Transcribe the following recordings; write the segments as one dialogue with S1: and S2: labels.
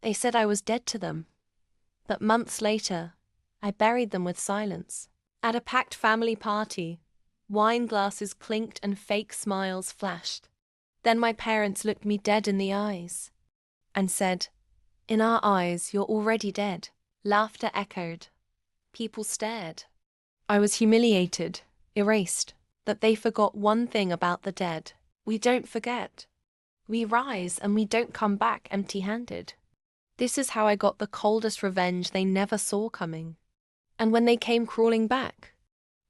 S1: They said I was dead to them. But months later, I buried them with silence. At a packed family party, wine glasses clinked and fake smiles flashed. Then my parents looked me dead in the eyes and said, "In our eyes, you're already dead." Laughter echoed. People stared. I was humiliated, erased. That they forgot one thing about the dead. We don't forget. We rise and we don't come back empty-handed. This is how I got the coldest revenge they never saw coming. And when they came crawling back,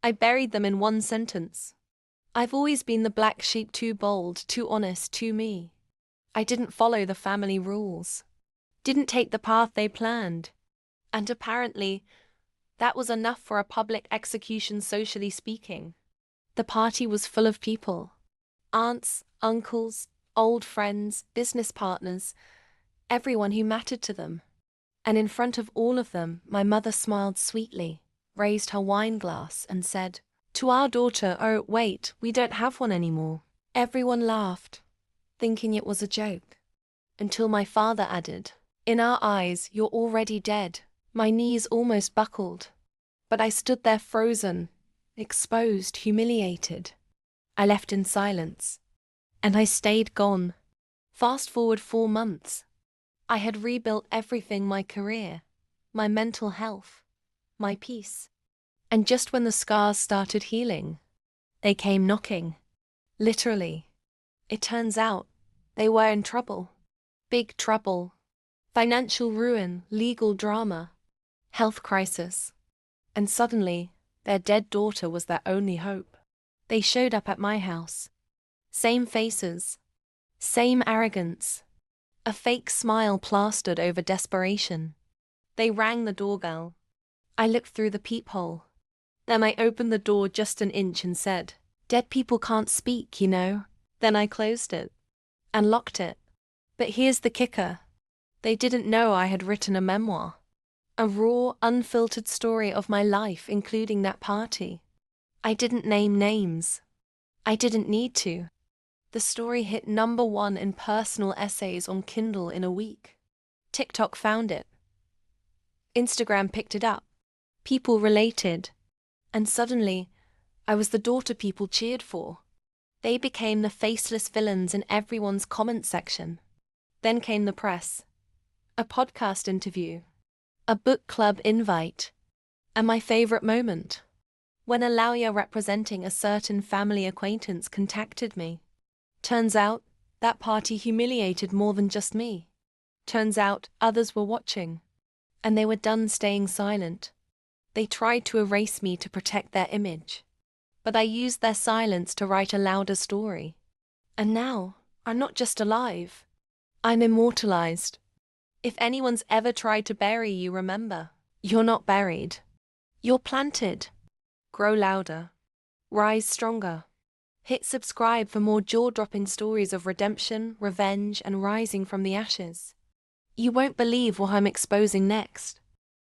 S1: I buried them in one sentence. I've always been the black sheep, too bold, too honest, too me. I didn't follow the family rules. Didn't take the path they planned. And apparently, that was enough for a public execution, socially speaking. The party was full of people. Aunts, uncles, old friends, business partners, everyone who mattered to them. And in front of all of them, my mother smiled sweetly, raised her wine glass and said, "To our daughter, oh, wait, we don't have one anymore." Everyone laughed, thinking it was a joke. Until my father added, "In our eyes, you're already dead." My knees almost buckled. But I stood there frozen, exposed, humiliated. I left in silence. And I stayed gone. Fast forward 4 months. I had rebuilt everything: my career, my mental health, my peace. And just when the scars started healing, they came knocking. Literally. It turns out, they were in trouble. Big trouble. Financial ruin, legal drama, health crisis. And suddenly, their dead daughter was their only hope. They showed up at my house. Same faces. Same arrogance. A fake smile plastered over desperation. They rang the doorbell. I looked through the peephole. Then I opened the door just an inch and said, "Dead people can't speak, you know." Then I closed it. And locked it. But here's the kicker. They didn't know I had written a memoir. A raw, unfiltered story of my life, including that party. I didn't name names. I didn't need to. The story hit #1 in personal essays on Kindle in a week. TikTok found it. Instagram picked it up. People related. And suddenly, I was the daughter people cheered for. They became the faceless villains in everyone's comment section. Then came the press. A podcast interview. A book club invite. And my favorite moment. When a lawyer representing a certain family acquaintance contacted me. Turns out, that party humiliated more than just me. Turns out, others were watching. And they were done staying silent. They tried to erase me to protect their image. But I used their silence to write a louder story. And now, I'm not just alive. I'm immortalized. If anyone's ever tried to bury you, remember, you're not buried. You're planted. Grow louder. Rise stronger. Hit subscribe for more jaw-dropping stories of redemption, revenge, and rising from the ashes. You won't believe what I'm exposing next.